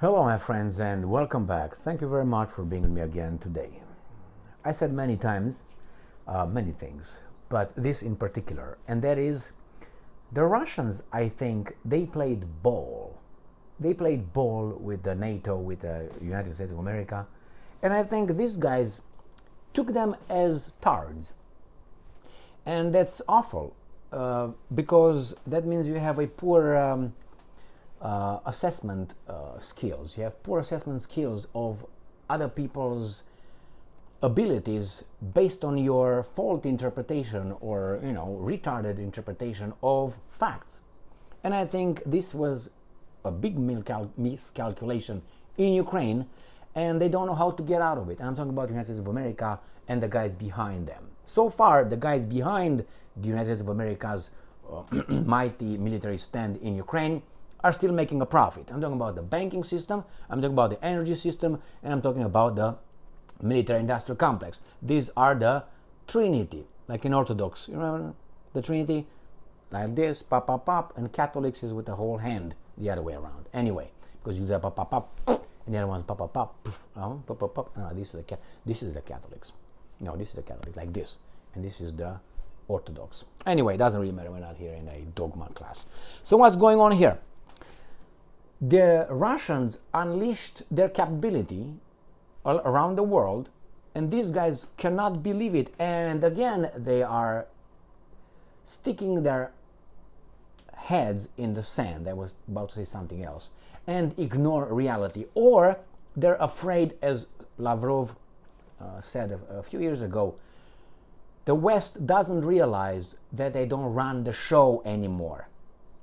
Hello, my friends, and welcome back. Thank you very much for being with me again today. I said many times, many things, but this in particular, and that is the Russians, I think, they played ball. They played ball with the NATO, with the United States of America, and I think these guys took them as tards. And that's awful because that means you have a poor assessment skills. You have poor assessment skills of other people's abilities based on your faulty interpretation or retarded interpretation of facts. And I think this was a big miscalculation in Ukraine, and they don't know how to get out of it. And I'm talking about the United States of America and the guys behind them. So far, the guys behind the United States of America's mighty military stand in Ukraine are still making a profit. I'm talking about the banking system, I'm talking about the energy system, and I'm talking about the military industrial complex. These are the Trinity, like in Orthodox. You remember the Trinity? Like this, pop, pop, pop, and Catholics is with the whole hand the other way around. Anyway, because you do pop, pop, pop, and the other one's pop, pop, pop, pop, pop, pop. No, this is the Catholics. No, this is the Catholics, like this, and this is the Orthodox. Anyway, it doesn't really matter. We're not here in a dogma class. So what's going on here? The Russians unleashed their capability all around the world, and these guys cannot believe it. And again, they are sticking their heads in the sand. I was about to say something else, and ignore reality, or they're afraid, as Lavrov said a few years ago. The West doesn't realize that they don't run the show anymore,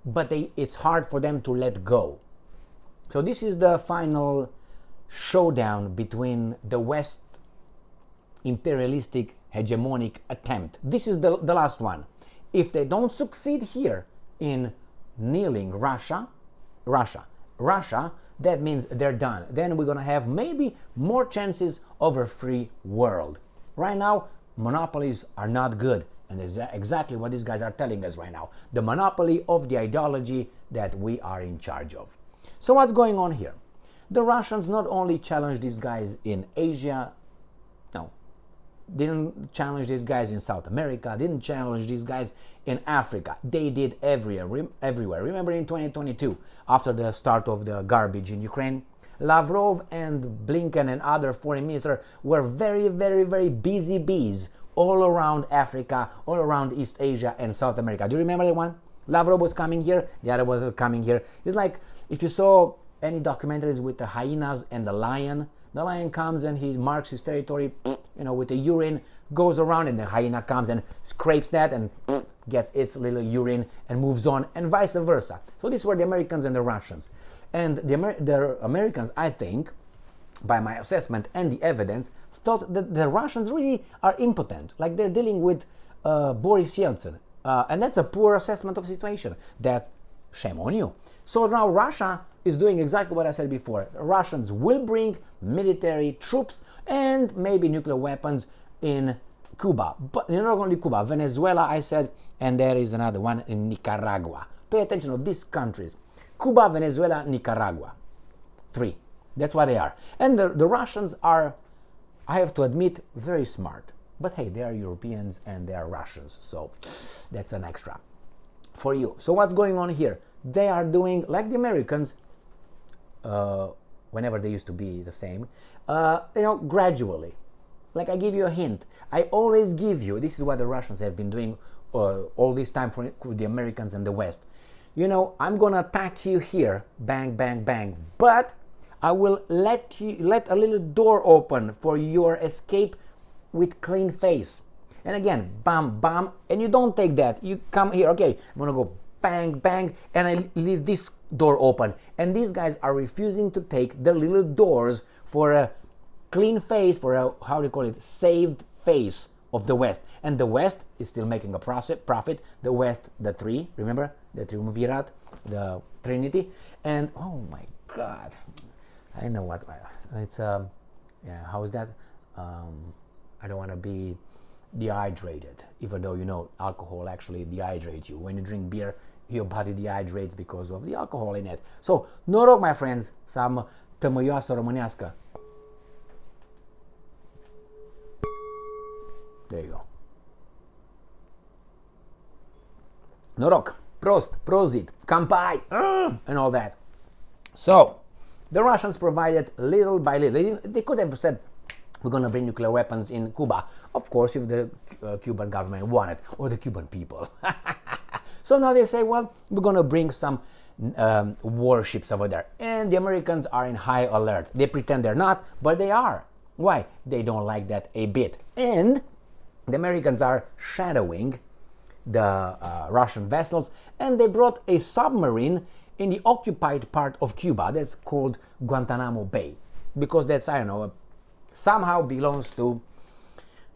but it's hard for them to let go. So this is the final showdown between the West imperialistic hegemonic attempt. This is the last one. If they don't succeed here in kneeling Russia, that means they're done. Then we're going to have maybe more chances of a free world. Right now, monopolies are not good. And that's exactly what these guys are telling us right now. The monopoly of the ideology that we are in charge of. So what's going on here? The Russians not only challenged these guys in Asia, no, didn't challenge these guys in South America, didn't challenge these guys in Africa. They did everywhere. Remember in 2022, after the start of the garbage in Ukraine, Lavrov and Blinken and other foreign ministers were very, very, very busy bees all around Africa, all around East Asia and South America. Do you remember the one? Lavrov was coming here, the other was coming here. It's like if you saw any documentaries with the hyenas and the lion comes and he marks his territory, with the urine, goes around, and the hyena comes and scrapes that and gets its little urine and moves on, and vice versa. So these were the Americans and the Russians. And the Americans, I think, by my assessment and the evidence, thought that the Russians really are impotent, like they're dealing with Boris Yeltsin. And that's a poor assessment of the situation. That's shame on you. So now Russia is doing exactly what I said before. The Russians will bring military troops and maybe nuclear weapons in Cuba. But not only Cuba, Venezuela, I said, and there is another one in Nicaragua. Pay attention to these countries. Cuba, Venezuela, Nicaragua. 3. That's what they are. And the Russians are, I have to admit, very smart. But hey, they are Europeans and they are Russians. So that's an extra for you. So what's going on here? They are doing like the Americans, whenever they used to be the same, gradually. Like I give you a hint. I always give you, this is what the Russians have been doing all this time for the Americans and the West. I'm going to attack you here, bang, bang, bang, but I will let a little door open for your escape with clean face. And again, bam, bam, and you don't take that. You come here, okay, I'm going to go bang, bang, and I leave this door open. And these guys are refusing to take the little doors for a clean face, for a, how do you call it, saved face of the West. And the West is still making a profit. The West, the 3, remember? The Triumvirat, the Trinity. And, oh my God, I know what, it's, how is that? I don't want to be dehydrated, even though alcohol actually dehydrates you. When you drink beer, your body dehydrates because of the alcohol in it. So, no, my friends, some tămăioasă românească. There you go. Noroc, prost, prozit, kampai, and all that. So, the Russians provided little by little. They could have said, we're going to bring nuclear weapons in Cuba. Of course, if the Cuban government wanted, or the Cuban people. So now they say, well, we're going to bring some warships over there. And the Americans are in high alert. They pretend they're not, but they are. Why? They don't like that a bit. And the Americans are shadowing the Russian vessels, and they brought a submarine in the occupied part of Cuba that's called Guantanamo Bay, because that's, I don't know, somehow belongs to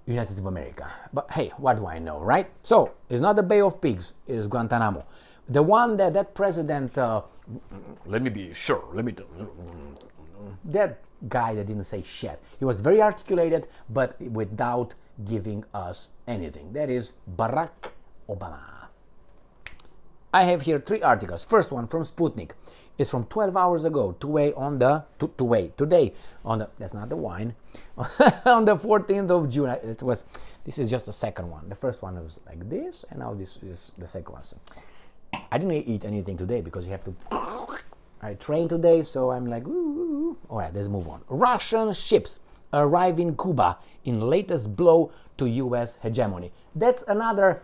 United States of America. But hey, what do I know, right? So it's not the Bay of Pigs, it's Guantanamo. The one that president, let me be sure, that guy that didn't say shit. He was very articulated, but without giving us anything. That is Barack Obama. I have here 3 articles. First one from Sputnik. It's from 12 hours ago, today on the, that's not the wine, on the 14th of June. This is just the second one. The first one was like this, and now this is the second one. So I didn't eat anything today because you have to, I trained today, so I'm like, ooh. All right, let's move on. Russian ships arrive in Cuba in latest blow to U.S. hegemony. That's another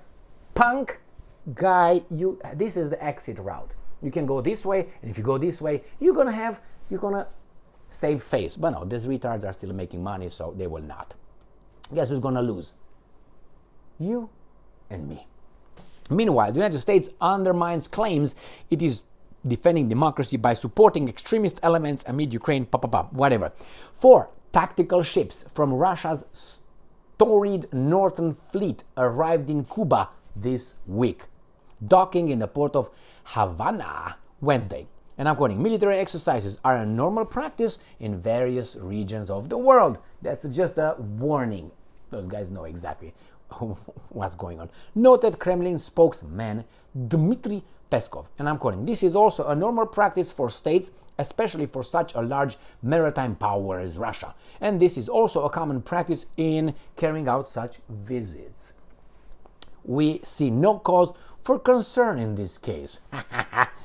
punk guy. This is the exit route. You can go this way, and if you go this way, you're gonna save face. But no, these retards are still making money, so they will not. Guess who's gonna lose? You and me. Meanwhile, the United States undermines claims it is defending democracy by supporting extremist elements amid Ukraine, whatever. 4 tactical ships from Russia's storied Northern Fleet arrived in Cuba this week, docking in the port of Havana Wednesday. And I'm quoting, military exercises are a normal practice in various regions of the world. That's just a warning. Those guys know exactly what's going on. Noted Kremlin spokesman Dmitry Peskov. And I'm quoting, this is also a normal practice for states, especially for such a large maritime power as Russia. And this is also a common practice in carrying out such visits. We see no cause for concern in this case.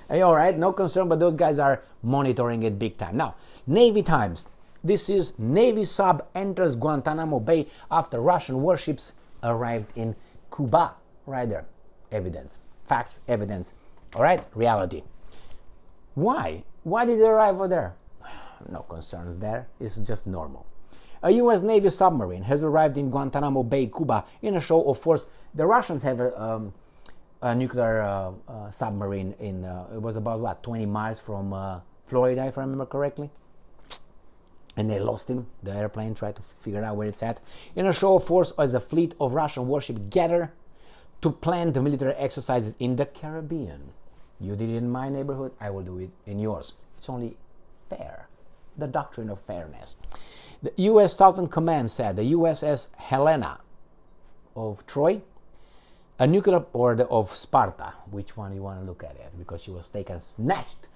All right, no concern, but those guys are monitoring it big time. Now, Navy Times. This is Navy sub enters Guantanamo Bay after Russian warships arrived in Cuba. Right there. Evidence. Facts, evidence. All right, reality. Why? Why did they arrive over there? No concerns there. It's just normal. A U.S. Navy submarine has arrived in Guantanamo Bay, Cuba, in a show of force. The Russians have a nuclear submarine in, it was about, what, 20 miles from Florida, if I remember correctly. And they lost him. The airplane tried to figure out where it's at. In a show of force as a fleet of Russian warships gather to plan the military exercises in the Caribbean. You did it in my neighborhood, I will do it in yours. It's only fair. The doctrine of fairness. The U.S. Southern Command said the USS Helena of Troy, a nuclear order of Sparta. Which one you want to look at it? Because she was snatched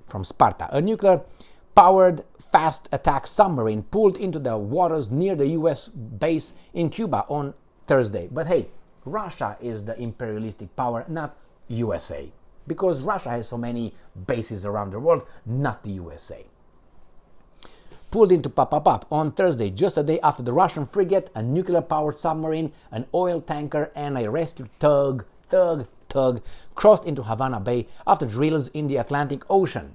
from Sparta. A nuclear-powered fast attack submarine pulled into the waters near the U.S. base in Cuba on Thursday. But hey, Russia is the imperialistic power, not USA. Because Russia has so many bases around the world, not the USA. Pulled into on Thursday, just a day after the Russian frigate, a nuclear-powered submarine, an oil tanker, and a rescue tug crossed into Havana Bay after drills in the Atlantic Ocean.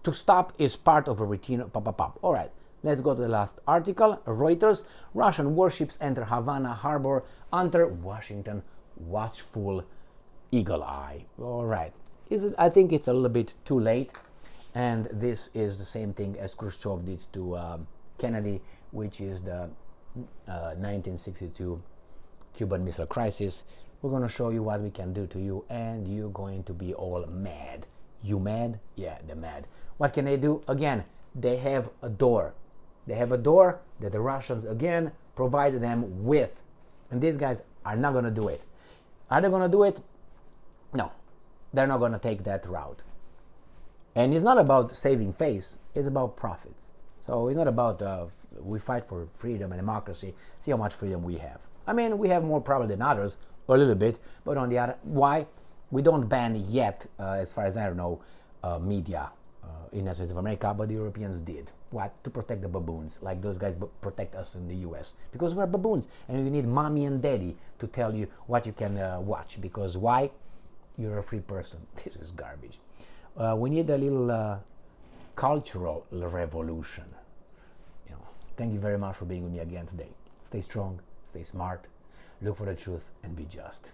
To stop is part of a routine. All right, let's go to the last article. Reuters: Russian warships enter Havana harbor under Washington watchful eagle eye. All right, I think it's a little bit too late. And this is the same thing as Khrushchev did to Kennedy, which is the 1962 Cuban Missile Crisis. We're going to show you what we can do to you, and you're going to be all mad. You mad? Yeah, they're mad. What can they do? Again, they have a door. They have a door that the Russians, again, provided them with. And these guys are not going to do it. Are they going to do it? No. They're not going to take that route. And it's not about saving face, it's about profits. So it's not about we fight for freedom and democracy, see how much freedom we have. I mean, we have more probably than others, a little bit, but on the other, why? We don't ban yet, as far as I know, media in the United States of America, but the Europeans did. What? To protect the baboons, like those guys protect us in the US. Because we're baboons, and you need mommy and daddy to tell you what you can watch. Because why? You're a free person. This is garbage. We need a little cultural revolution. Thank you very much for being with me again today. Stay strong, stay smart, look for the truth, and be just.